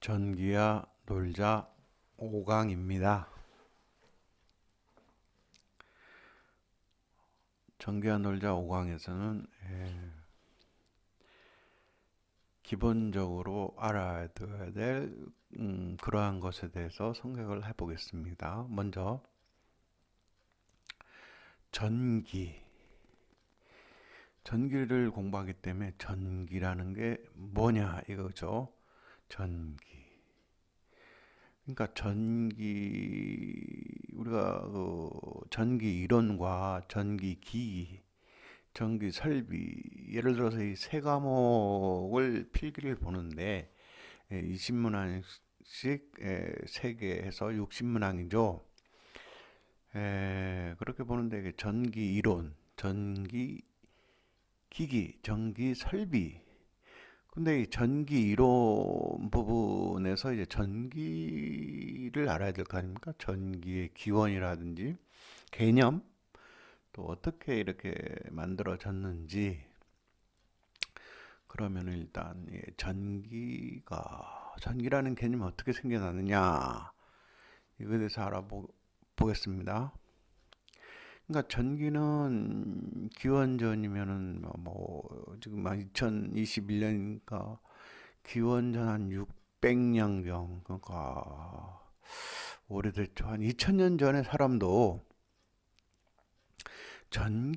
전기야 놀자 5강입니다. 전기야 놀자 5강에서는 기본적으로 알아야 될 그러한 것에 대해서 생각을 해보겠습니다. 먼저 전기를 공부하기 때문에 전기라는 게 뭐냐 이거죠. 전기. 그러니까 우리가 그 전기 이론과 전기 기기, 전기 설비, 예를 들어서 이 세 과목을 필기를 보는데 20문항씩 3개 해서 60문항이죠. 그렇게 보는데 이게 전기 이론, 전기 기기, 전기 설비. 근데 이 전기 이론 부분에서 이제 전기를 알아야 될 거 아닙니까? 전기의 기원이라든지 개념, 또 어떻게 이렇게 만들어졌는지. 그러면 일단 전기라는 개념이 어떻게 생겨나느냐 이거에 대해서 알아보겠습니다. 그러니까 전기는 기원전이면은 지금 2021년이니까 기원전 한 600년경, 그러니까 오래됐죠. 한 2000년 전에 사람도 전기라는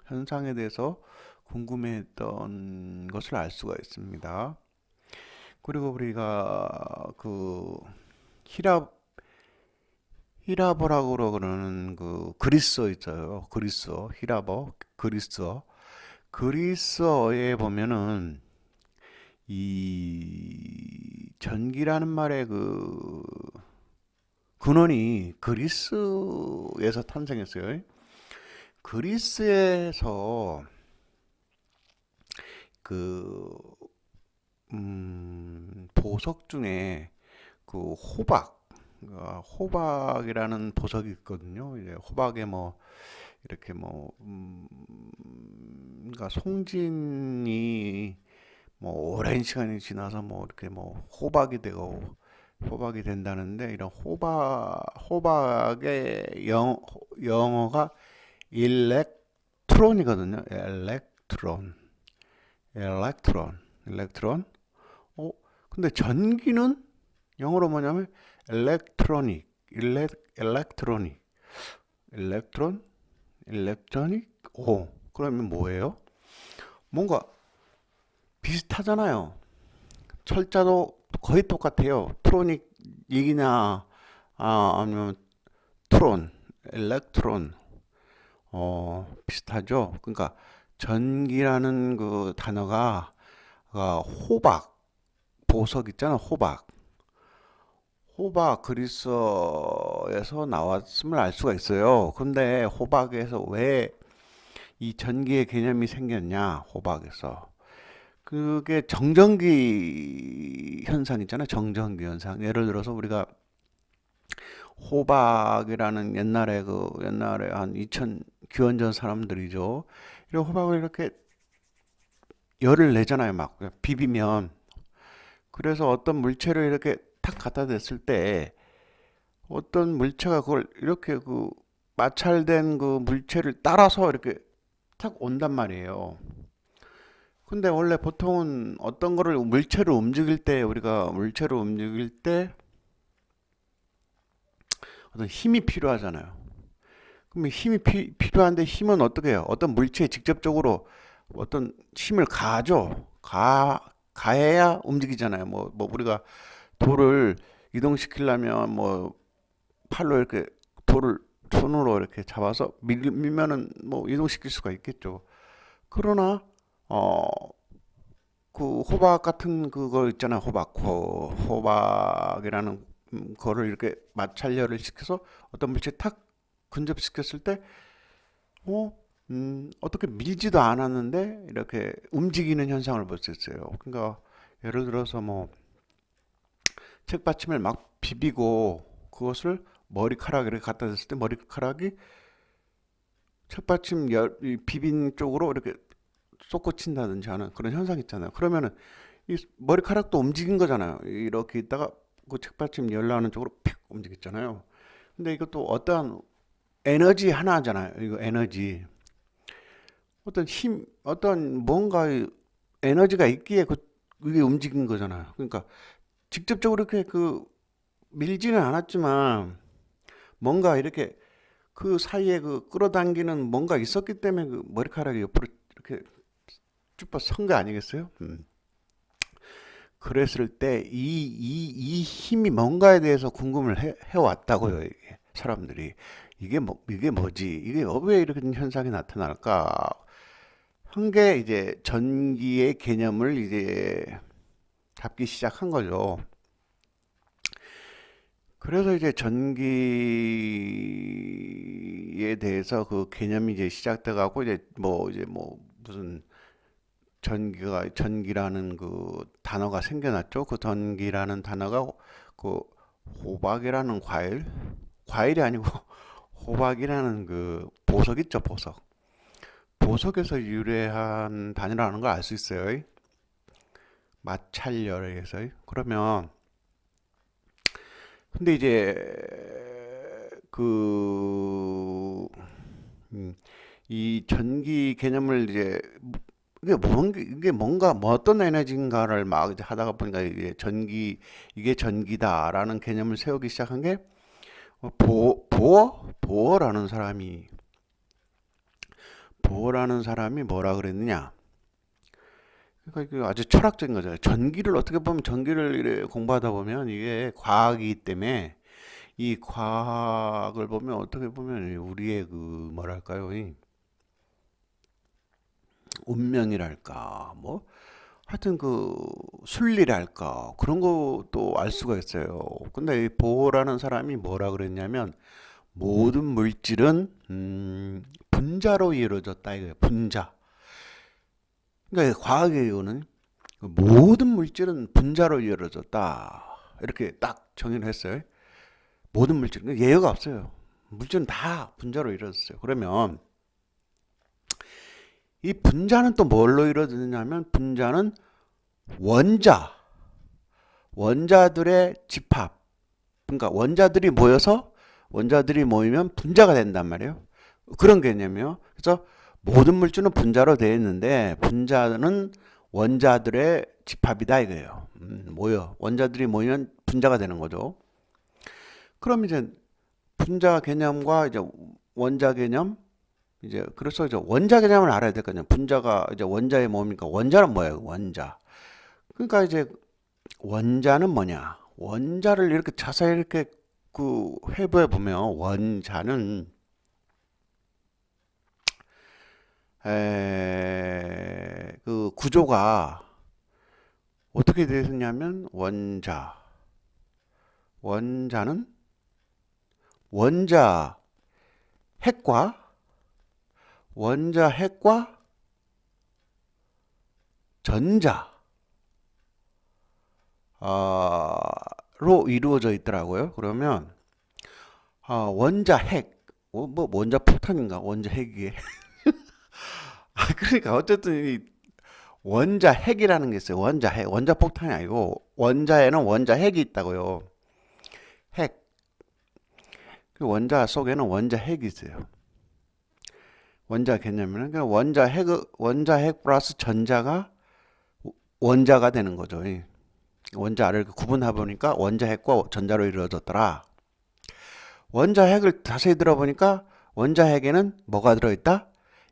현상에 대해서 궁금해했던 것을 알 수가 있습니다. 그리고 우리가 히라버라고 그러는 그리스어 있어요. 그리스어에 보면은 이 전기라는 말의 근원이 그리스에서 탄생했어요. 그리스에서 보석 중에 호박이라는 보석이 있거든요. 이제 호박에 이렇게 그러니까 송진이 오랜 시간이 지나서 이렇게 호박이 된다는데, 이런 호박의 영어가 일렉트론이거든요. 일렉트론. 어, 근데 전기는 영어로 뭐냐면 일렉트로닉, 일렉트로닉. 그러면 뭐예요? 뭔가 비슷하잖아요. 철자도 거의 똑같아요. 트로닉이냐, 아니면 일렉트론. 비슷하죠. 그러니까 전기라는 그 단어가 보석 있잖아. 호박 그리스어에서 나왔음을 알 수가 있어요. 근데 호박에서 왜 이 전기의 개념이 생겼냐? 호박에서. 그게 정전기 현상 있잖아요. 정전기 현상. 예를 들어서 우리가 호박이라는 옛날에 한 2000 기원전 사람들이죠. 이런 호박을 이렇게 열을 내잖아요. 막 비비면. 그래서 어떤 물체를 이렇게 탁 갖다 댔을 때 어떤 물체가 그걸 이렇게 마찰된 그 물체를 따라서 이렇게 탁 온단 말이에요. 근데 원래 보통은 어떤 거를 우리가 물체를 움직일 때 어떤 힘이 필요하잖아요. 그럼 힘이 필요한데, 힘은 어떻게 해요? 어떤 물체에 직접적으로 어떤 힘을 가하죠. 가해야 움직이잖아요. 우리가 돌을 이동시키려면 팔로 이렇게 돌을 손으로 이렇게 잡아서 밀면은 이동시킬 수가 있겠죠. 그러나 어 호박 같은 그거 있잖아요. 호박이라는 거를 이렇게 마찰열을 시켜서 어떤 물체에 탁 근접시켰을 때 어떻게 밀지도 않았는데 이렇게 움직이는 현상을 볼 수 있어요. 그러니까 예를 들어서 책받침을 막 비비고 그것을 머리카락에 이렇게 갖다 댔을 때 머리카락이 책받침 비빈 쪽으로 이렇게 솟구친다든지 하는 그런 현상 있잖아요. 그러면은 이 머리카락도 움직인 거잖아요. 이렇게 있다가 그 책받침 열라는 쪽으로 픽 움직였잖아요. 근데 이것도 어떠한 에너지 하나잖아요. 이거 에너지. 어떤 힘, 어떤 뭔가 에너지가 있기에 그게 움직인 거잖아요. 그러니까 직접적으로 이렇게 밀지는 않았지만 뭔가 이렇게 그 사이에 끌어당기는 뭔가 있었기 때문에 그 머리카락이 옆으로 이렇게 쭉 선 거 아니겠어요? 그랬을 때 이 힘이 뭔가에 대해서 궁금을 해왔다고요, 이게. 사람들이. 이게 뭐지? 이게 왜 이런 현상이 나타날까? 한 게 이제 전기의 개념을 이제 잡기 시작한 거죠. 그래서 이제 전기에 대해서 그 개념이 이제 시작돼 갖고 이제 뭐 무슨 전기라는 그 단어가 생겨났죠. 그 전기라는 단어가 그 호박이라는 과일이 아니고 호박이라는 그 보석 있죠, 보석. 보석에서 유래한 단어라는 걸 알 수 있어요. 마찰열에서. 그러면 근데 이제 그 이 전기 개념을 이제 이게 뭔가 뭐 어떤 에너지인가를 막 이제 하다가 보니까 이게 전기다라는 개념을 세우기 시작한 게 보어라는 사람이 뭐라 그랬느냐? 그러니까 이게 아주 철학적인 거잖아요. 어떻게 보면 전기를 이렇게 공부하다 보면 이게 과학이기 때문에 이 과학을 보면 어떻게 보면 우리의 뭐랄까요? 이 운명이랄까? 뭐 하여튼 순리랄까? 그런 것도 알 수가 있어요. 근데 이 보호라는 사람이 뭐라 그랬냐면 모든 물질은 분자로 이루어졌다 이거예요. 분자. 그러니까 과학의 이유는 모든 물질은 분자로 이루어졌다. 이렇게 딱 정의를 했어요. 모든 물질은 예외가 없어요. 물질은 다 분자로 이루어졌어요. 그러면 이 분자는 또 뭘로 이루어지느냐면 분자는 원자들의 집합. 그러니까 원자들이 모이면 분자가 된단 말이에요. 그런 개념이요. 그래서 모든 물질은 분자로 되어 있는데 분자는 원자들의 집합이다 이거예요. 원자들이 모이면 분자가 되는 거죠. 그럼 이제 분자 개념과 이제 원자 개념 그래서 이제 원자 개념을 알아야 될 거 아니에요. 분자가 이제 원자의 뭡니까? 원자는 뭐예요? 원자. 그러니까 이제 원자는 뭐냐? 원자를 이렇게 자세히 이렇게 해부해 보면 원자는 그 구조가 어떻게 되어 있냐면 원자는 원자 핵과 전자로 이루어져 있더라고요. 그러면 원자 핵, 원자 폭탄인가? 원자 핵이게. 그러니까 어쨌든 이 원자 핵이라는 게 있어요. 원자 핵, 원자 폭탄이 아니고 원자에는 원자 핵이 있다고요. 핵. 그 원자 속에는 원자 핵이 있어요. 원자 개념은 원자 핵 플러스 전자가 원자가 되는 거죠. 원자를 구분해 보니까 원자 핵과 전자로 이루어졌더라. 원자 핵을 자세히 들어보니까 원자 핵에는 뭐가 들어있다?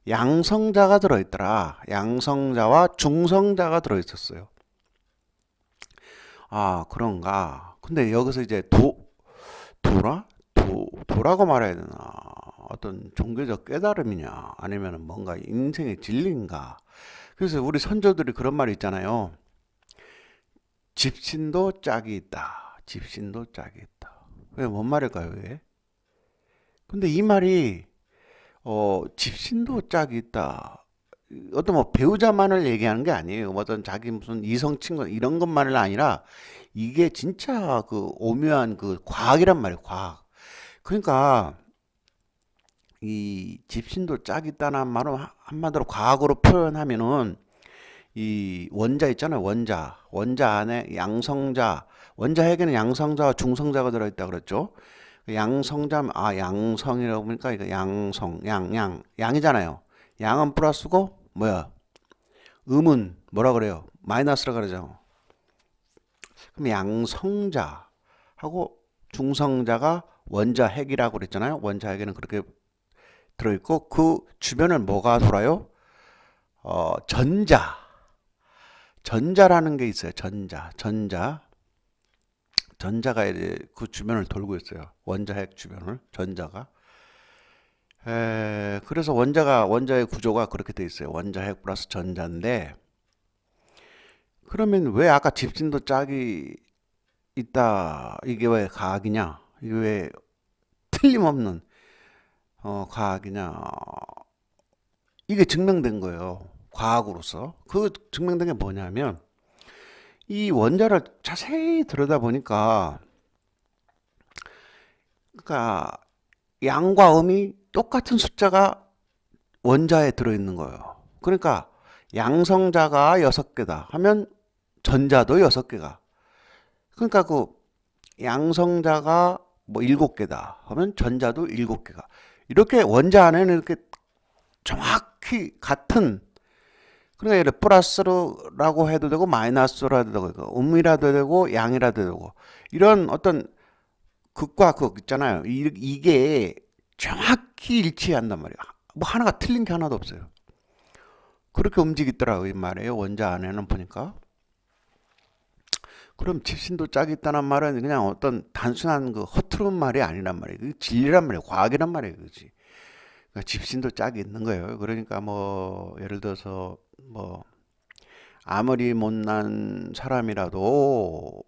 양성자가 들어있더라. 양성자와 중성자가 들어있었어요. 아, 그런가? 근데 여기서 이제 도라고 말해야 되나? 어떤 종교적 깨달음이냐? 아니면 뭔가 인생의 진리인가? 그래서 우리 선조들이 그런 말이 있잖아요. 집신도 짝이 있다. 집신도 짝이 있다. 왜, 뭔 말일까요, 왜? 근데 이 말이, 집신도 짝이 있다. 어떤 뭐 배우자만을 얘기하는 게 아니에요. 어떤 자기 무슨 이성 친구 이런 것만을 아니라 이게 진짜 오묘한 과학이란 말이에요. 과학. 그러니까 이 집신도 짝이 있다는 말은 한마디로 과학으로 표현하면은 이 원자 있잖아요. 원자 안에 양성자, 원자핵에는 양성자와 중성자가 들어있다 그랬죠. 양성자, 양성이라고 보니까 이거 양성, 양이잖아요. 양은 플러스고 뭐야? 음은 뭐라 그래요? 마이너스라 그러죠. 그럼 양성자하고 중성자가 원자핵이라고 그랬잖아요. 원자핵에는 그렇게 들어있고 그 주변을 뭐가 돌아요? 전자라는 게 있어요. 전자가 이제 그 주변을 돌고 있어요. 원자핵 주변을 전자가. 그래서 원자의 구조가 그렇게 돼 있어요. 원자핵 플러스 전자인데 그러면 왜 아까 집신도 짝이 있다. 이게 왜 과학이냐? 이게 왜 틀림없는 과학이냐? 이게 증명된 거예요. 과학으로서. 그 증명된 게 뭐냐면 이 원자를 자세히 들여다보니까 그러니까 양과 음이 똑같은 숫자가 원자에 들어있는 거예요. 그러니까 양성자가 6개다 하면 전자도 6개가. 그러니까 그 양성자가 뭐 7개다 하면 전자도 7개가. 이렇게 원자 안에는 이렇게 정확히 같은 그러니까 예를 플러스라고 해도 되고 마이너스라도 되고 음이라도 되고 양이라도 되고 이런 어떤 극과 극 있잖아요. 이게 정확히 일치한단 말이에요. 뭐 하나가 틀린 게 하나도 없어요. 그렇게 움직이더라고요. 이 말이에요. 원자 안에는 보니까. 그럼 집신도 짝이 있다는 말은 그냥 어떤 단순한 그 허투루 말이 아니란 말이에요. 그 진리란 말이에요. 과학이란 말이에요. 그지? 그러니까 집신도 짝이 있는 거예요. 그러니까 뭐 예를 들어서 뭐 아무리 못난 사람이라도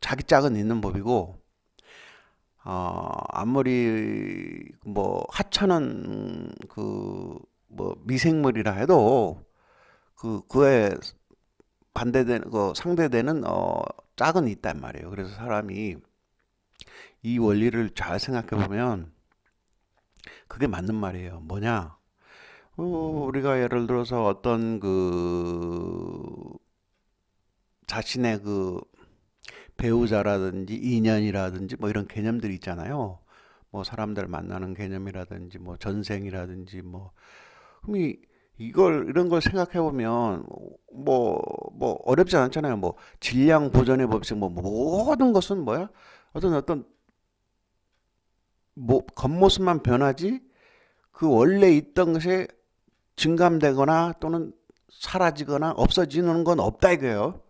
자기 짝은 있는 법이고 아무리 뭐 하찮은 그 뭐 미생물이라 해도 그에 반대되는 그 상대되는 짝은 있단 말이에요. 그래서 사람이 이 원리를 잘 생각해 보면 그게 맞는 말이에요. 뭐냐? 우리가 예를 들어서 어떤 자신의 배우자라든지 인연이라든지 뭐 이런 개념들이 있잖아요. 뭐 사람들 만나는 개념이라든지 뭐 전생이라든지 뭐 그럼 이런 걸 생각해 보면 뭐 어렵지 않잖아요. 뭐 질량 보존의 법칙 뭐 모든 것은 뭐야? 어떤 뭐 겉모습만 변하지 그 원래 있던 것이 증감되거나 또는 사라지거나 없어지는 건 없다 이거예요.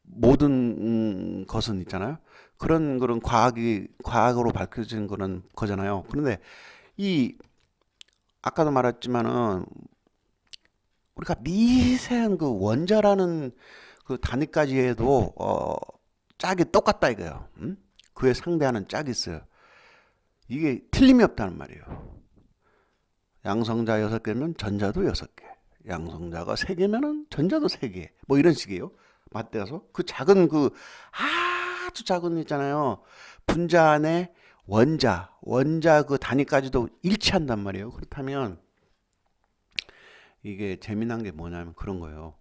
모든 것은 있잖아요. 그런 과학으로 밝혀진 그런 거잖아요. 그런데 이 아까도 말했지만은 우리가 미세한 그 원자라는 그 단위까지 해도 짝이 똑같다 이거예요. 그에 상대하는 짝이 있어요. 이게 틀림이 없다는 말이에요. 양성자 6개면 전자도 6개. 양성자가 3개면은 전자도 3개. 뭐 이런 식이에요. 맞대어서 그 작은 아주 작은 있잖아요. 분자 안에 원자 그 단위까지도 일치한단 말이에요. 그렇다면 이게 재미난 게 뭐냐면 그런 거예요.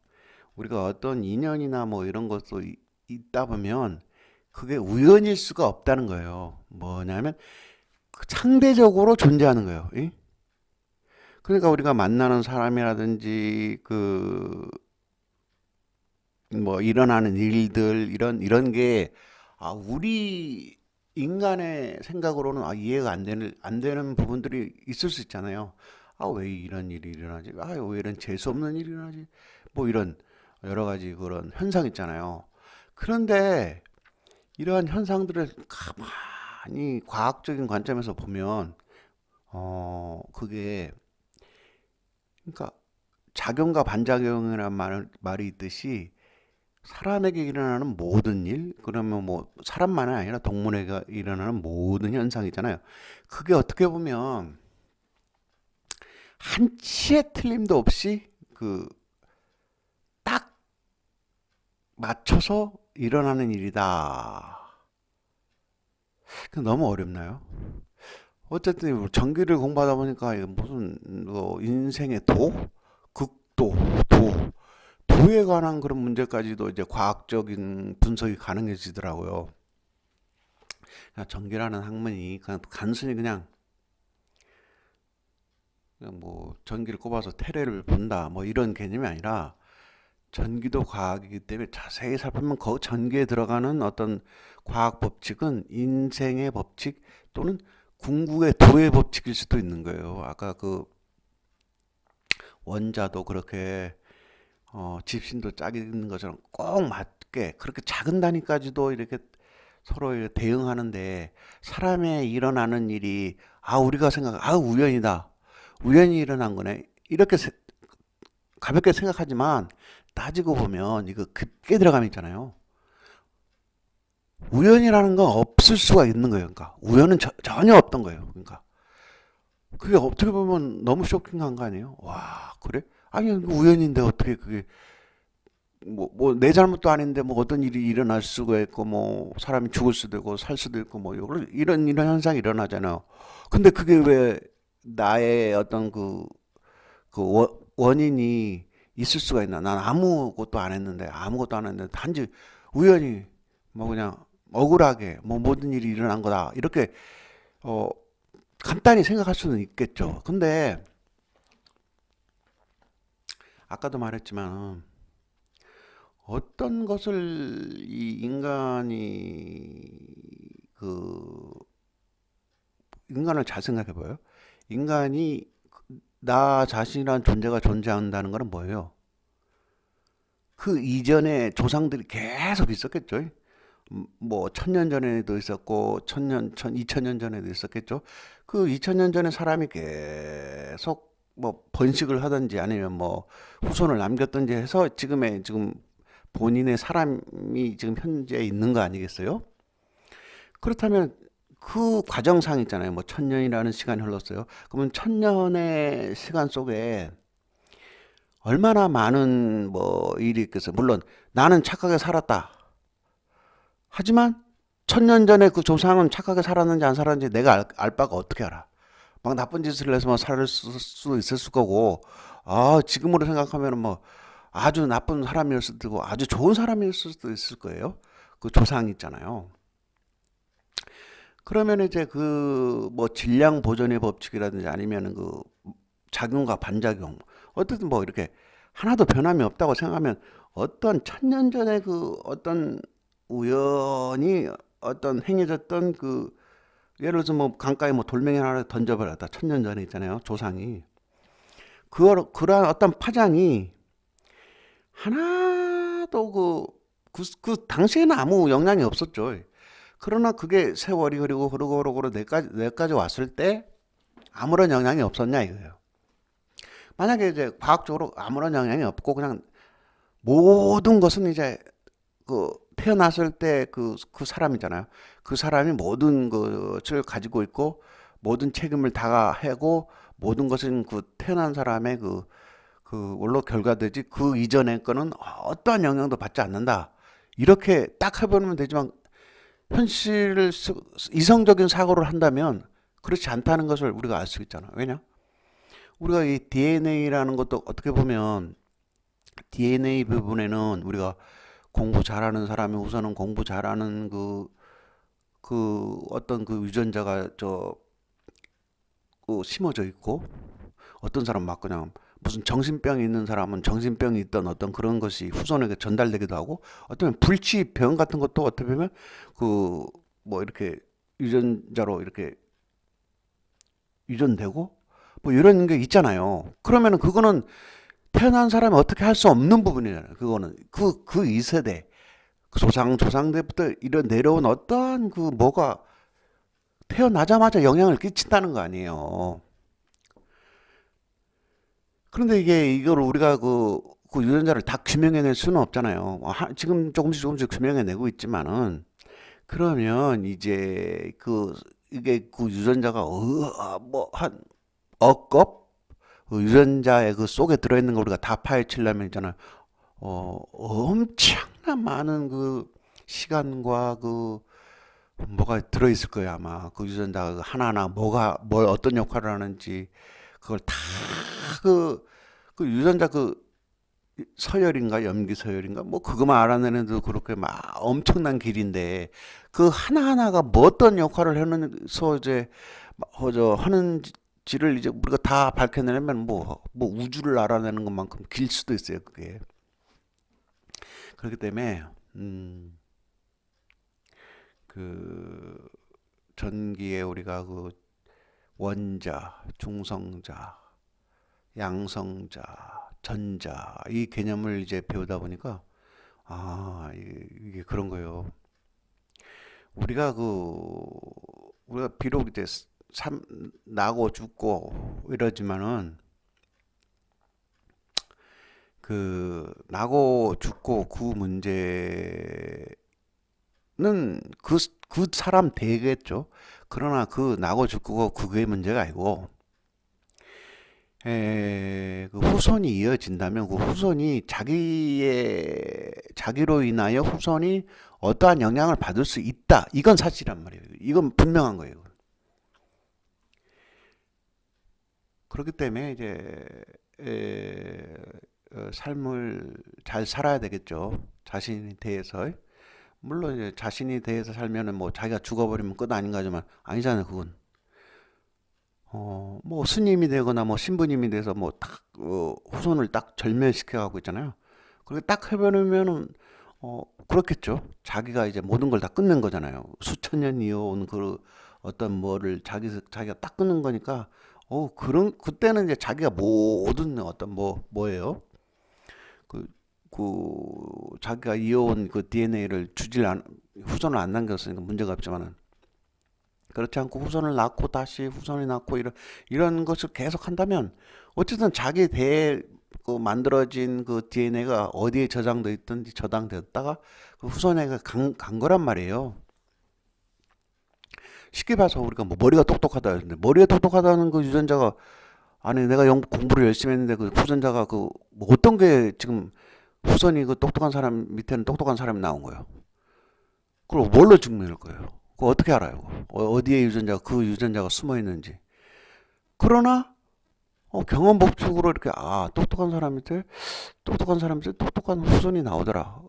우리가 어떤 인연이나 뭐 이런 것도 있다 보면 그게 우연일 수가 없다는 거예요. 뭐냐면 상대적으로 존재하는 거예요. 예? 그러니까 우리가 만나는 사람이라든지 뭐 일어나는 일들 이런 게 우리 인간의 생각으로는 이해가 안 되는 부분들이 있을 수 있잖아요. 왜 이런 일이 일어나지? 왜 이런 재수 없는 일이 일어나지? 뭐 이런 여러 가지 그런 현상 있잖아요. 그런데 이러한 현상들을 가만히 과학적인 관점에서 보면 그게 그러니까 작용과 반작용이라는 말이 있듯이 사람에게 일어나는 모든 일, 그러면 뭐 사람만이 아니라 동물에게 일어나는 모든 현상이잖아요. 그게 어떻게 보면 한치의 틀림도 없이 딱 맞춰서 일어나는 일이다. 너무 어렵나요? 어쨌든 전기를 공부하다 보니까 이게 무슨 인생의 도, 극도, 도, 도에 관한 그런 문제까지도 이제 과학적인 분석이 가능해지더라고요. 그냥 전기라는 학문이 그냥 단순히 그냥 뭐 전기를 꼽아서 테레를 본다 뭐 이런 개념이 아니라 전기도 과학이기 때문에 자세히 살펴보면 그 전기에 들어가는 어떤 과학 법칙은 인생의 법칙 또는 궁극의 도의 법칙일 수도 있는 거예요. 아까 그 원자도 그렇게 집신도 짝이 있는 것처럼 꼭 맞게 그렇게 작은 단위까지도 이렇게 서로 이렇게 대응하는데 사람의 일어나는 일이 우리가 생각 우연이다 우연히 일어난 거네 이렇게 가볍게 생각하지만 따지고 보면 이거 깊게 들어가면 있잖아요. 우연이라는 건 없을 수가 있는 거예요. 그러니까 우연은 전혀 없던 거예요. 그러니까 그게 어떻게 보면 너무 쇼킹한 거 아니에요? 와, 그래? 아니, 이거 우연인데 어떻게 그게 뭐 내 잘못도 아닌데 뭐 어떤 일이 일어날 수가 있고 뭐 사람이 죽을 수도 있고 살 수도 있고 뭐 이런 현상이 일어나잖아요. 근데 그게 왜 나의 어떤 원인이 있을 수가 있나? 난 아무것도 안 했는데 아무것도 안 했는데 단지 우연히 뭐 그냥 억울하게 뭐 모든 일이 일어난 거다 이렇게 어 간단히 생각할 수는 있겠죠. 근데 아까도 말했지만 어떤 것을 이 인간이 그 인간을 잘 생각해 봐요. 인간이 나 자신이라는 존재가 존재한다는 거는 뭐예요? 그 이전에 조상들이 계속 있었겠죠. 뭐 천년 전에도 있었고 이천 년 전에도 있었겠죠. 그 이천 년 전에 사람이 계속 뭐 번식을 하든지 아니면 뭐 후손을 남겼든지 해서 지금 본인의 사람이 지금 현재 있는 거 아니겠어요? 그렇다면 그 과정상 있잖아요. 뭐 천년이라는 시간이 흘렀어요. 그러면 천년의 시간 속에 얼마나 많은 뭐 일이 있겠어요. 물론 나는 착하게 살았다. 하지만 천년 전에 그 조상은 착하게 살았는지 안 살았는지 내가 알 바가 어떻게 알아? 막 나쁜 짓을 해서 뭐 살 수도 있을 거고, 지금으로 생각하면 뭐 아주 나쁜 사람일 수도 있고 아주 좋은 사람일 수도 있을 거예요. 그 조상 있잖아요. 그러면 이제 그 뭐 질량 보존의 법칙이라든지 아니면 그 작용과 반작용, 어쨌든 뭐 이렇게 하나도 변함이 없다고 생각하면 어떤 천년 전에 그 어떤 우연히 어떤 행해졌던 그 예를 들어서 뭐 강가에 뭐 돌멩이 하나 던져버렸다 천년 전에 있잖아요 조상이 그러한 어떤 파장이 하나도 그 당시에는 아무 영향이 없었죠. 그러나 그게 세월이 흐르고 내까지 왔을 때 아무런 영향이 없었냐 이거예요. 만약에 이제 과학적으로 아무런 영향이 없고 그냥 모든 것은 이제 그 태어났을 때 그 사람이잖아요. 그 사람이 모든 것을 가지고 있고 모든 책임을 다 하고 모든 것은 그 태어난 사람의 원로 결과되지 그 이전의 거는 어떠한 영향도 받지 않는다. 이렇게 딱 해보면 되지만 현실을 이성적인 사고를 한다면 그렇지 않다는 것을 우리가 알 수 있잖아. 왜냐? 우리가 이 DNA라는 것도 어떻게 보면 DNA 부분에는 우리가 공부 잘하는 사람이 우선은 공부 잘하는 어떤 그 유전자가 심어져 있고 어떤 사람 막 그냥 무슨 정신병이 있는 사람은 정신병이 있던 어떤 그런 것이 후손에게 전달되기도 하고 어쩌면 불치병 같은 것도 어떻게 보면 그 뭐 이렇게 유전자로 이렇게 유전되고 뭐 이런 게 있잖아요. 그러면은 그거는 태어난 사람이 어떻게 할 수 없는 부분이잖아요. 그거는 그 2세대 그 조상 때부터 이런 내려온 어떠한 뭐가 태어나자마자 영향을 끼친다는 거 아니에요. 그런데 이걸 우리가 그 유전자를 다 규명해낼 수는 없잖아요. 지금 조금씩 규명해내고 있지만은 그러면 이제 이게 그 유전자가 뭐한 억겁 유전자의 그 속에 들어있는 걸 우리가 다 파헤치려면 있잖아요. 엄청난 많은 그 시간과 그 뭐가 들어있을 거예요, 아마. 그 유전자 하나하나 뭐가, 뭘 어떤 역할을 하는지, 그걸 다 그, 그 유전자 서열인가, 염기 서열인가, 뭐, 그거만 알아내는데도 그렇게 막 엄청난 길인데, 그 하나하나가 뭐 어떤 역할을 하면서 이제, 하는지를 이제 우리가 다 밝혀내려면 뭐 우주를 알아내는 것만큼 길 수도 있어요, 그게. 그렇기 때문에, 음, 그, 전기에 우리가 원자, 중성자, 양성자, 전자, 이 개념을 이제 배우다 보니까, 이게 그런 거예요. 우리가 우리가 비록 이제 나고 죽고 이러지만은, 나고 죽고 그 문제는 그 사람 되겠죠. 그러나 나고 죽고 그게 문제가 아니고, 그 후손이 이어진다면 그 후손이 자기로 인하여 후손이 어떠한 영향을 받을 수 있다. 이건 사실이란 말이에요. 이건 분명한 거예요. 그렇기 때문에 이제 삶을 잘 살아야 되겠죠. 자신에 대해서. 물론 이제 자신이 대해서 살면은 뭐 자기가 죽어버리면 끝 아닌가 하지만 아니잖아요. 그건. 뭐 스님이 되거나 뭐 신부님이 돼서 뭐 딱 후손을 딱 절멸시켜 가고 있잖아요. 그렇게 딱 해버리면은 그렇겠죠. 자기가 이제 모든 걸 다 끊는 거잖아요. 수천 년 이어온 어떤 뭐를 자기가 딱 끊는 거니까 그때는 이제 자기가 모든 어떤 뭐예요? 그, 자기가 이어온 그 DNA를 후손을 안 남겼으니까 문제가 없지만은 그렇지 않고 후손을 낳고 다시 후손이 낳고 이런 것을 계속 한다면 어쨌든 자기 대에 만들어진 그 DNA가 어디에 저장돼 있든지 저장되었다가 그 후손에게 간 거란 말이에요. 쉽게 봐서 우리가 뭐 머리가 똑똑하다 했는데 머리가 똑똑하다는 그 유전자가 아니 내가 공부를 열심히 했는데 그 후전자가 뭐 어떤 게 지금 후손이 그 똑똑한 사람 밑에는 똑똑한 사람이 나온 거예요. 그걸 뭘로 증명할 거예요? 그거 어떻게 알아요? 어디에 유전자가 숨어 있는지. 그러나 경험 법칙으로 이렇게 똑똑한 사람한테 똑똑한 후손이 나오더라.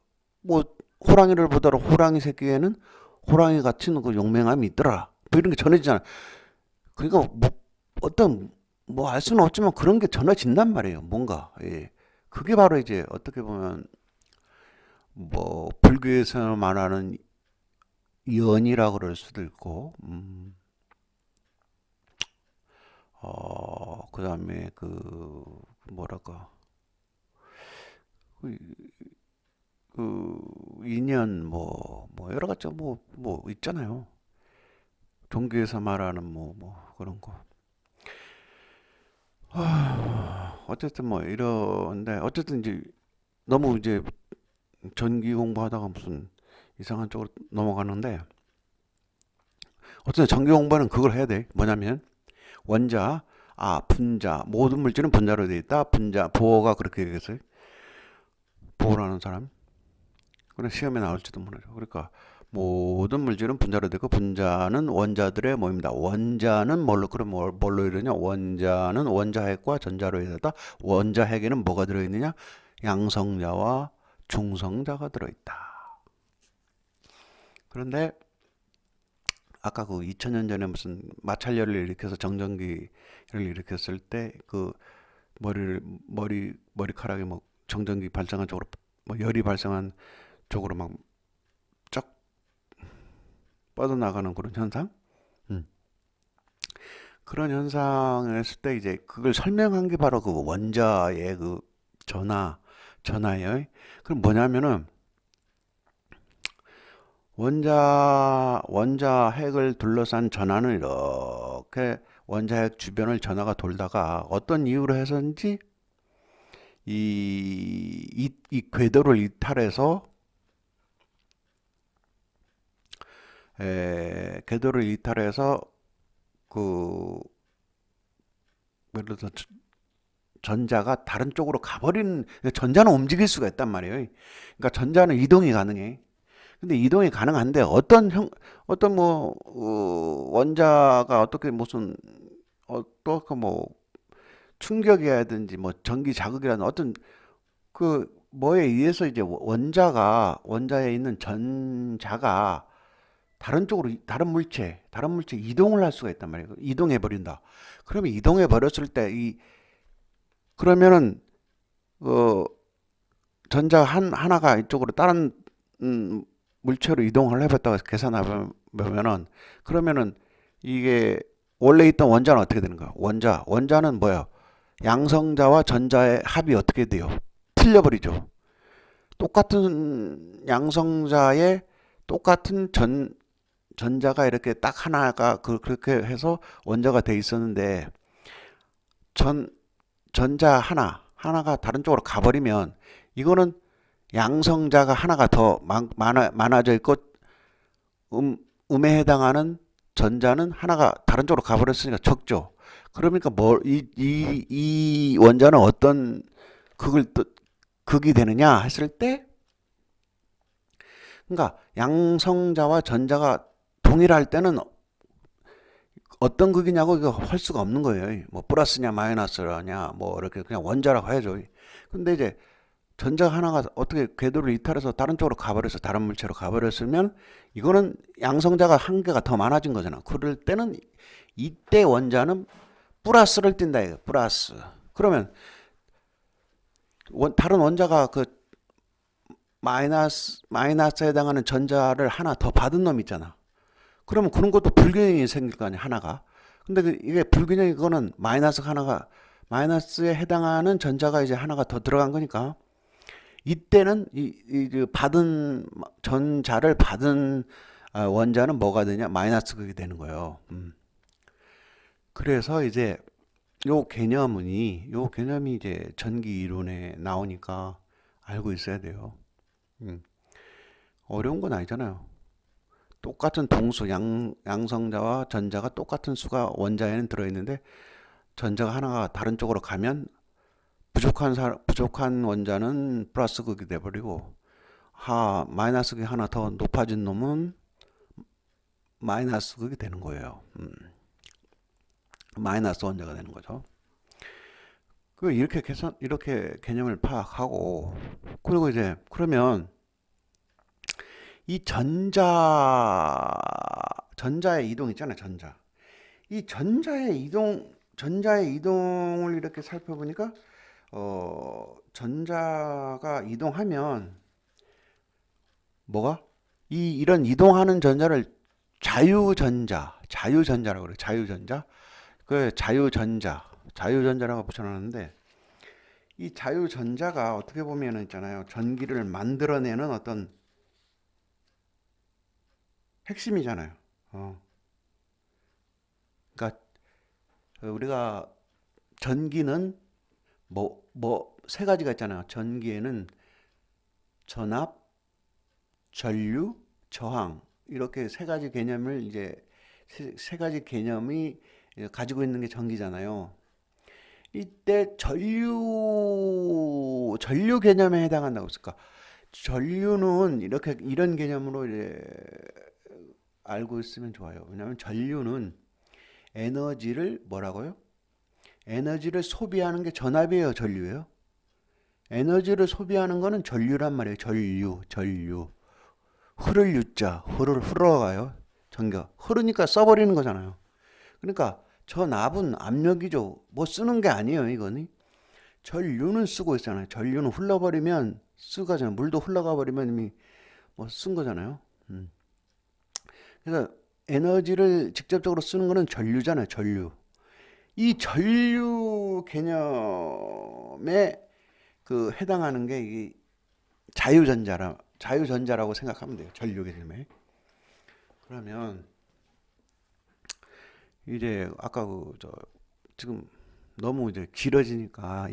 뭐 호랑이를 보더라 호랑이 새끼에는 호랑이 같은 그 용맹함이 있더라. 뭐 이런 게 전해지잖아. 그러니까 뭐 어떤 뭐 알 수는 없지만 그런 게 전해진단 말이에요. 뭔가. 예. 그게 바로 이제 어떻게 보면 뭐 불교에서 말하는 연이라 그럴 수도 있고, 그다음에 뭐랄까, 그, 인연 여러 가지 뭐 있잖아요. 종교에서 말하는 그런 거. 어쨌든 뭐 이런데 어쨌든 이제 너무 이제 전기 공부하다가 무슨 이상한 쪽으로 넘어가는데 어쨌든 전기 공부는 그걸 해야 돼. 뭐냐면 원자, 분자, 모든 물질은 분자로 되어 있다. 분자, 보어가 그렇게 되겠어요. 보어라는 사람. 그런 시험에 나올지도 몰라요. 그러니까 모든 물질은 분자로 되고 분자는 원자들의 모임이다. 원자는 뭘로 이루냐? 원자는 원자핵과 전자로 이루어다. 원자핵에는 뭐가 들어있느냐? 양성자와 중성자가 들어있다. 그런데 아까 2000년 전에 무슨 마찰열을 일으켜서 정전기를 일으켰을 때 머리카락이 뭐 정전기 발생한 쪽으로 뭐 열이 발생한 쪽으로 막 쫙 뻗어나가는 그런 현상? 음. 그런 현상을 했을 때 이제 그걸 설명한 게 바로 그 원자의 전하예요. 그럼 뭐냐면은 원자 핵을 둘러싼 전하는 이렇게 원자 핵 주변을 전하가 돌다가 어떤 이유로 해서인지 이 궤도를 이탈해서 궤도를 이탈해서 그 예를 들어서 전자가 다른 쪽으로 가버리는 전자는 움직일 수가 있단 말이에요. 그러니까 전자는 이동이 가능해. 근데 이동이 가능한데 어떤 뭐 원자가 어떻게 무슨 어떻게 뭐 충격이라든지 뭐 전기 자극이라든 어떤 그 뭐에 의해서 이제 원자에 있는 전자가 다른 쪽으로 다른 물체 이동을 할 수가 있단 말이에요. 이동해 버린다. 그러면 이동해 버렸을 때 이 그러면은 어 전자 하나가 이쪽으로 다른 음, 물체로 이동을 해봤다가 계산해 보면은 그러면은 이게 원래 있던 원자는 어떻게 되는 거야? 원자는 뭐야? 양성자와 전자의 합이 어떻게 돼요? 틀려버리죠. 똑같은 양성자의 똑같은 전자가 이렇게 딱 하나가 그렇게 해서 원자가 돼 있었는데 전 전자 하나가 다른 쪽으로 가버리면 이거는 양성자가 하나가 더 많아져 있고 음에 해당하는 전자는 하나가 다른 쪽으로 가버렸으니까 적죠. 그러니까 이 원자는 어떤 극이 되느냐 했을 때 그러니까 양성자와 전자가 동일할 때는 어떤 극이냐고 이거 할 수가 없는 거예요. 뭐 플러스냐 마이너스냐 뭐 이렇게 그냥 원자라고 해야죠. 근데 이제 전자 하나가 어떻게 궤도를 이탈해서 다른 쪽으로 가버려서 다른 물체로 가버렸으면 이거는 양성자가 한 개가 더 많아진 거잖아. 그럴 때는 이때 원자는 플러스를 띈다 이거. 플러스. 그러면 다른 원자가 그 마이너스에 해당하는 전자를 하나 더 받은 놈 있잖아. 그러면 그런 것도 불균형이 생길 거 아니야, 하나가. 근데 이게 불균형이 그거는 마이너스에 해당하는 전자가 이제 하나가 더 들어간 거니까 이때는 이 받은 전자를 받은 원자는 뭐가 되냐? 마이너스 극이 되는 거예요. 그래서 이제 요 개념이 이제 전기 이론에 나오니까 알고 있어야 돼요. 음, 어려운 건 아니잖아요. 똑같은 동수 양성자와 전자가 똑같은 수가 원자에는 들어있는데 전자가 하나가 다른 쪽으로 가면 부족한 원자는 플러스 극이 돼버리고 마이너스 극이 하나 더 높아진 놈은 마이너스 극이 되는 거예요. 마이너스 원자가 되는 거죠. 이렇게 개념을 파악하고 그리고 이제 그러면 이 전자의 이동 있잖아요. 이 전자의 이동을 이렇게 살펴보니까 전자가 이동하면 뭐가 이런 이동하는 전자를 자유전자라고 그래요. 자유전자라고 붙여놨는데 이 자유전자가 어떻게 보면 있잖아요. 전기를 만들어내는 어떤 핵심이잖아요. 그러니까 우리가 전기는 세 가지가 있잖아요. 전기에는 전압, 전류, 저항 이렇게 세 가지 개념을 이제 세 가지 개념이 가지고 있는 게 전기잖아요. 이때 전류 개념에 해당한다고 했을까? 전류는 이런 개념으로 이제 알고 있으면 좋아요. 왜냐하면 전류는 에너지를 뭐라고요? 에너지를 소비하는 게 전압이에요, 전류예요? 에너지를 소비하는 거는 전류란 말이에요. 전류. 흐를 유자, 흘러가요. 전기가. 흐르니까 써버리는 거잖아요. 그러니까 전압은 압력이죠. 뭐 쓰는 게 아니에요, 이거는. 전류는 쓰고 있잖아요. 전류는 흘러버리면 쓰가잖아요. 물도 흘러가 버리면 이미 뭐 쓴 거잖아요. 그래서 에너지를 직접적으로 쓰는 거는 전류잖아요. 전류. 이 전류 개념에 해당하는 게 이 자유전자라고 생각하면 돼요. 전류 개념에. 그러면 이제 아까 지금 너무 이제 길어지니까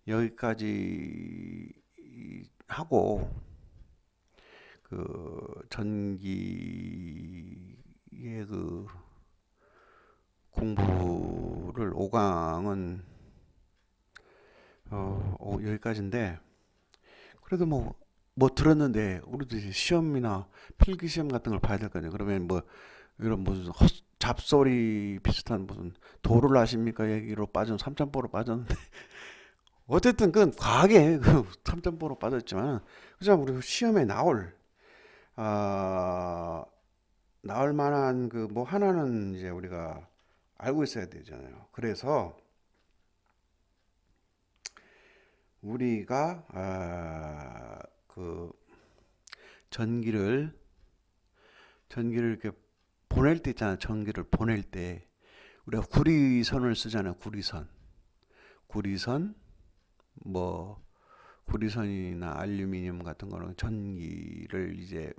여기까지 하고 전기의 공부를 5강은 여기까지인데 그래도 뭐 뭐 들었는데 우리도 이제 시험이나 필기 시험 같은 걸 봐야 될 거 아니에요. 그러면 뭐 이런 무슨 잡소리 비슷한 무슨 도를 아십니까 얘기로 빠진 삼천포로 빠졌는데 어쨌든 그건 과하게 그 삼천포로 빠졌지만 그죠 우리 시험에 아 나올 만한 그 뭐 하나는 이제 우리가 알고 있어야 되잖아요. 그래서 우리가 그 전기를 전기를 이렇게 보낼 때 있잖아. 전기를 보낼 때 우리가 구리선을 쓰잖아요. 구리선 뭐 구리선이나 알루미늄 같은 거는 전기를 이제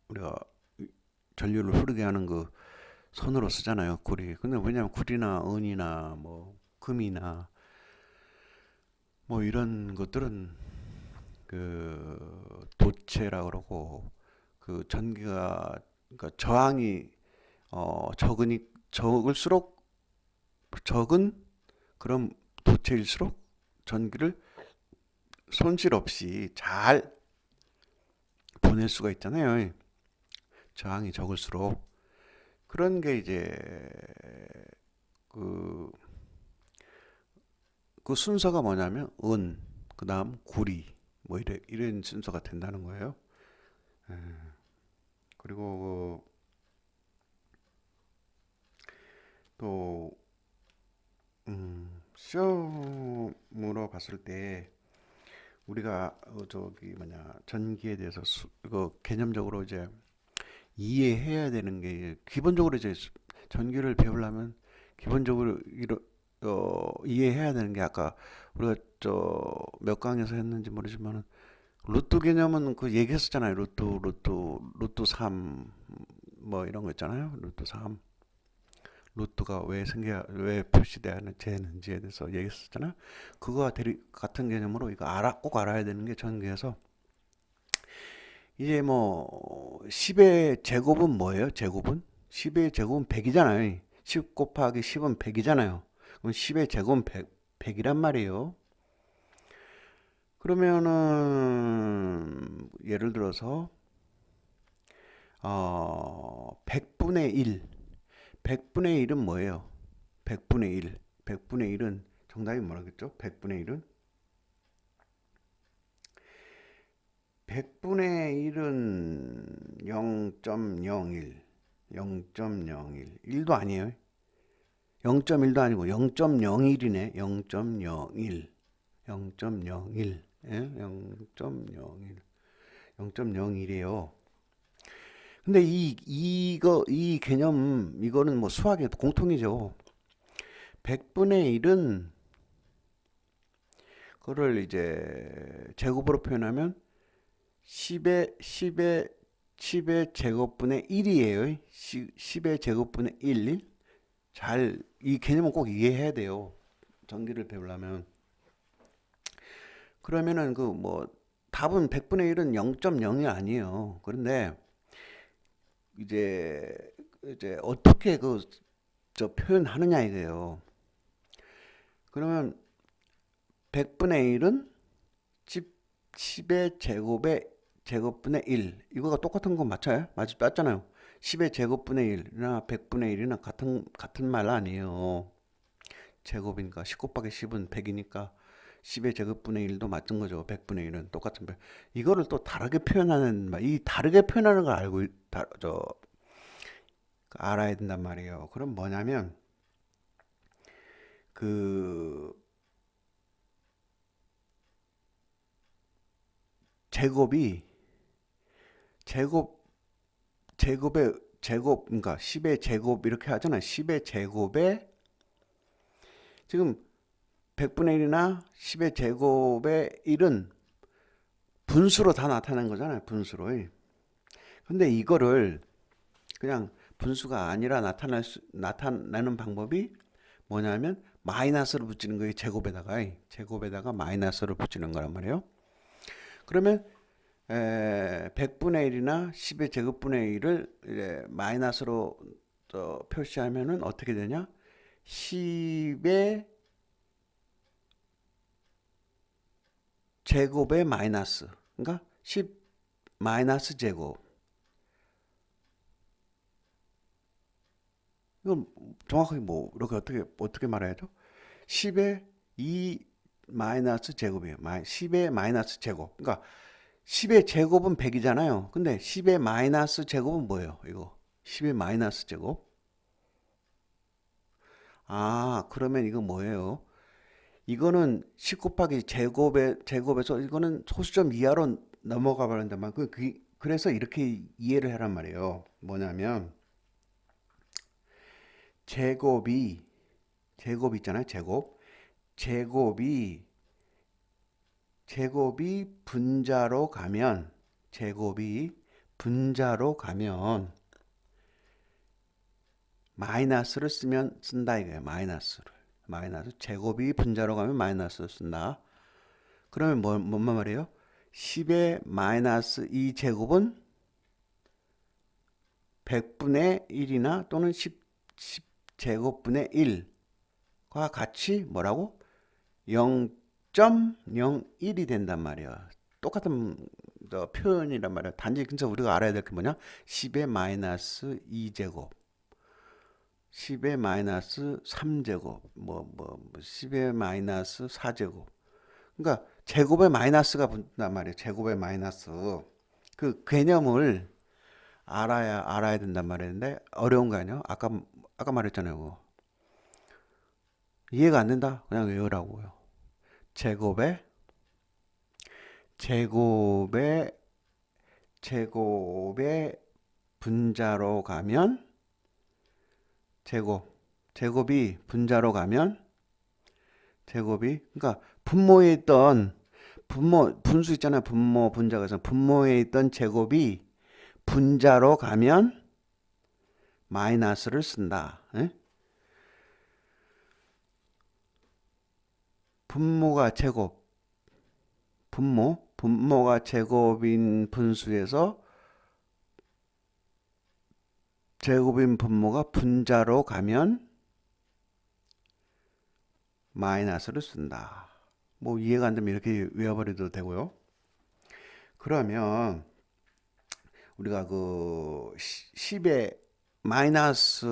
우리가 전류를 흐르게 하는 그 선으로 쓰잖아요. 구리. 근데 왜냐면 구리나 은이나 뭐 금이나 뭐 이런 것들은 그 도체라 그러고 그 전기가 그러니까 저항이 적을수록 적은 그런 도체일수록 전기를 손실 없이 잘 보낼 수가 있잖아요. 저항이 적을수록 그런 게 이제 그, 그 순서가 뭐냐면 은, 그다음 구리 뭐 이런 순서가 된다는 거예요. 예. 그리고 또 시험으로 봤을 때 우리가 저기 뭐냐 전기에 대해서 이거 개념적으로 이제 이해해야 되는 게 기본적으로 이제 전기를 배우려면 기본적으로 이해해야 되는 게 아까 우리가 저 몇 강에서 했는지 모르지만은 루트 개념은 그 얘기했었잖아요. 루트 3 뭐 이런 거 있잖아요. 루트 3 루트가 왜 표시되는지에 대해서 얘기했었잖아요. 그거와 같은 개념으로 이거 꼭 알아야 되는 게 전기에서 이제 뭐 10의 제곱은 뭐예요? 제곱은 10의 제곱은 100이잖아요. 10 곱하기 10은 100이잖아요. 그럼 10의 제곱은 100이란 말이에요. 그러면은 예를 들어서 100분의 1 100분의 1은 뭐예요? 100분의 1 100분의 1은 정답이 뭐라겠죠? 100분의 1은 100분의 1은 0.01 0.01 1도 아니에요. 0.1도 아니고 0.01이네. 0.01 0.01 예? 0.01 0.01이에요. 근데 이 개념 이거는 뭐 수학의 공통이죠. 100분의 1은 그거를 이제 제곱으로 표현하면 10의 제곱분의 1이에요. 10의 제곱분의 1. 이 개념은 꼭 이해해야 돼요. 전기를 배우려면. 그러면은 그 뭐 답은 100분의 1은 0.0이 아니에요. 그런데 이제 어떻게 저 표현하느냐 이거예요. 그러면 100분의 1은 10의 제곱분의 1. 이거가 똑같은 거 맞아요? 맞잖아요. 10의 제곱분의 1이나 100분의 1이나 같은 말 아니에요. 제곱이니까 10 곱하기 10은 100이니까 10의 제곱분의 1도 맞은 거죠. 100분의 1은 똑같은 말. 이거를 또 다르게 표현하는 말. 이 다르게 표현하는 걸 알아야 된단 말이에요. 그럼 뭐냐면 그 제곱이 제곱 그러니까 10의 제곱 이렇게 하잖아요. 10의 제곱에 지금 100분의 1이나 10의 제곱의 1은 분수로 다 나타낸 거잖아요. 분수로. 근데 이거를 그냥 분수가 아니라 나타내는 방법이 뭐냐면 마이너스를 붙이는 거예요. 제곱에다가 마이너스를 붙이는 거란 말이에요. 그러면 100분의 1이나 10의 제곱분의 1을 이제 마이너스로 표시하면은 어떻게 되냐? 10의 제곱의 마이너스. 그러니까 10 마이너스 제곱. 이건 정확하게 뭐 이렇게 어떻게 말해야죠? 10의 2 마이너스 제곱이에요. 10의 마이너스 제곱. 그러니까 10의 제곱은 100이잖아요. 근데 10의 마이너스 제곱은 뭐예요? 이거 10의 마이너스 제곱. 아, 그러면 이거 뭐예요? 이거는 10 곱하기 제곱에서 이거는 소수점 이하로 넘어가 버린단 말이에요. 그래서 이렇게 이해를 하란 말이에요. 뭐냐면 제곱 있잖아요. 제곱이 제곱이 분자로 가면 마이너스를 쓴다 이거예요. 마이너스 제곱이 분자로 가면 마이너스를 쓴다. 그러면 뭔 말이에요? 10의 마이너스 2 제곱은 100분의 1이나 또는 10 제곱분의 1과 같이 뭐라고? 0.01이 된단 말이야. 똑같은 표현이란 말이야. 단지 진짜 우리가 알아야 될 게 뭐냐? 10의 마이너스 2제곱, 10의 마이너스 3제곱, 10의 마이너스 4제곱. 그러니까 제곱의 마이너스가 붙단 말이에요. 제곱의 마이너스. 그 개념을 알아야 된단 말인데 어려운 거 아니에요? 아까 말했잖아요. 그거. 이해가 안 된다? 그냥 외우라고요. 제곱의 분자로 가면 제곱이 분자로 가면 그러니까 분모에 있던 분수 있잖아요. 분자가 있어. 분모에 있던 제곱이 분자로 가면 마이너스를 쓴다. 에? 분모가 제곱인 분수에서 제곱인 분모가 분자로 가면 마이너스를 쓴다. 뭐 이해가 안 되면 이렇게 외워버려도 되고요. 그러면 우리가 그 10의 마이너스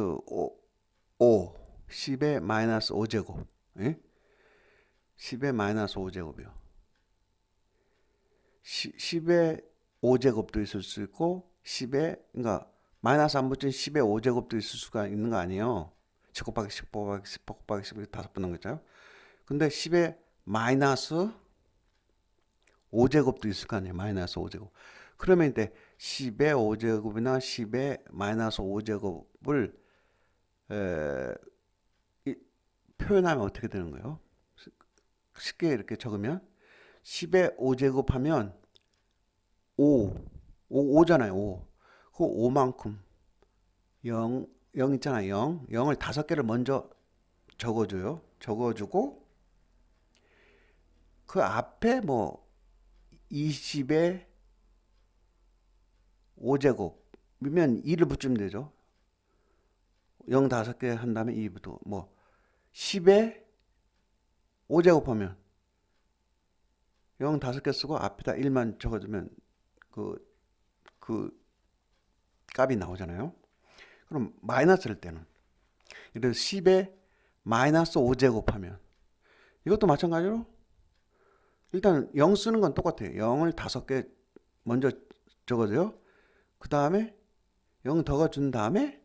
10의 마이너스 5제곱, 예? 10의 마이너스 5제곱이요. 10의 5제곱도 있을 수 있고, 그러니까 마이너스 안 붙인 10의 5제곱도 있을 수가 있는 거 아니에요. 10 곱하기 10 곱하기 10 곱하기 10 다섯 번 넣은 거잖아요. 근데 10의 마이너스 5제곱도 있을 거 아니에요. 마이너스 5제곱. 그러면 이제 10의 5제곱이나 10의 마이너스 5제곱을 표현하면 어떻게 되는 거예요? 쉽게 이렇게 적으면 10의 5제곱 하면 5잖아요. 5. 그 5만큼 0 있잖아요. 0을 5개를 먼저 적어주고 그 앞에 뭐 20의 5제곱이면 2를 붙이면 되죠. 0 5개 한 다음에 2부터 뭐 10의 5제곱 하면 0 5개 쓰고 앞에다 1만 적어주면 그 값이 나오잖아요. 그럼 마이너스일 때는 예를 들어 10의 마이너스 5제곱 하면 이것도 마찬가지로 일단 0 쓰는 건 똑같아요. 0을 5개 먼저 적어줘요. 그 다음에 0 적어준 다음에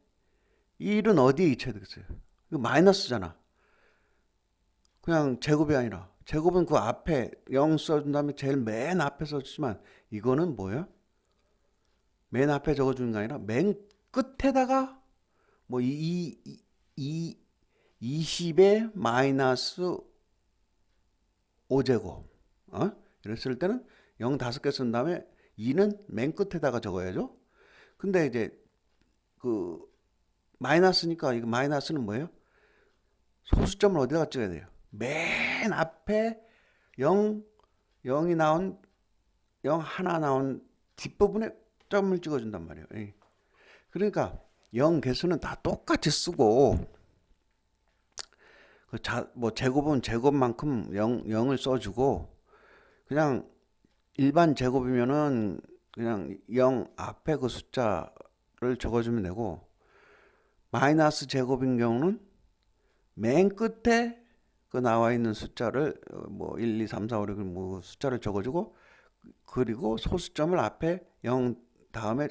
1은 어디에 잊혀야 되겠어요? 이거 마이너스잖아. 그냥 제곱이 아니라 제곱은 그 앞에 0 써준 다음에 제일 맨 앞에 써주지만 이거는 뭐예요? 맨 앞에 적어주는 게 아니라 맨 끝에다가 뭐 20의 마이너스 5제곱 이랬을 때는 0 5개 쓴 다음에 2는 맨 끝에다가 적어야죠. 근데 이제 그 마이너스니까 이거 마이너스는 뭐예요? 소수점을 어디다가 찍어야 돼요? 맨 앞에 0이 나온 0 하나 나온 뒷부분에 점을 찍어준단 말이에요. 그러니까 0 개수는 다 똑같이 쓰고 뭐 제곱은 제곱만큼 0을 써주고 그냥 일반 제곱이면은 그냥 0 앞에 그 숫자를 적어주면 되고, 마이너스 제곱인 경우는 맨 끝에 그 나와 있는 숫자를 뭐 1, 2, 3, 4, 5, 6, 뭐 숫자를 적어주고, 그리고 소수점을 앞에 0 다음에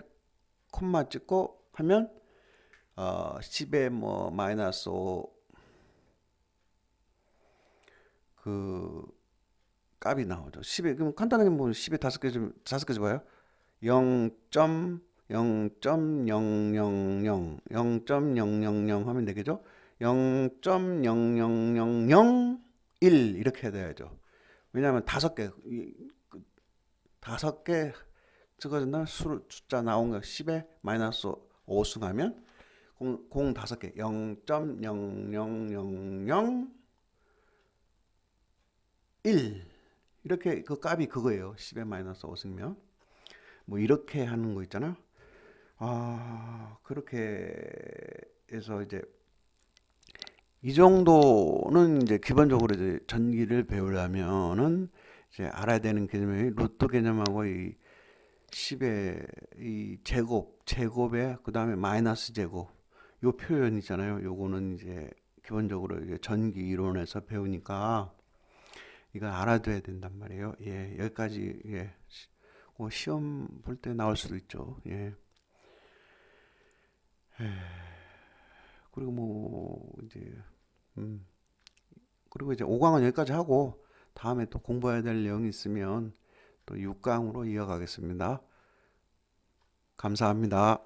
콤마 찍고 하면 10에 뭐 마이너스 5 그 값이 나오죠. 10에 그럼 간단하게 뭐 10에 다섯 개 줘봐요. 0.000 0.000 하면 되겠죠? 0.00001 이렇게 해야 돼야죠. 왜냐하면 다섯 개 적어진다면 숫자 나온 거 10에 마이너스 5승하면 공 다섯 개 0.00001 이렇게 그 값이 그거예요. 10에 마이너스 5승이면 뭐 이렇게 하는 거 있잖아요. 그렇게 해서 이제 이 정도는 이제 기본적으로 이제 전기를 배우려면은 이제 알아야 되는 개념이 루트 개념하고 이 10의 이 제곱에 그 다음에 마이너스 제곱 요 표현 있잖아요. 요거는 이제 기본적으로 이제 전기 이론에서 배우니까 이걸 알아둬야 된단 말이에요. 예, 여기까지 예. 시험 볼 때 나올 수도 있죠. 예. 그리고 뭐 이제 음 그리고 이제 5강은 여기까지 하고 다음에 또 공부해야 될 내용이 있으면 또 6강으로 이어가겠습니다. 감사합니다.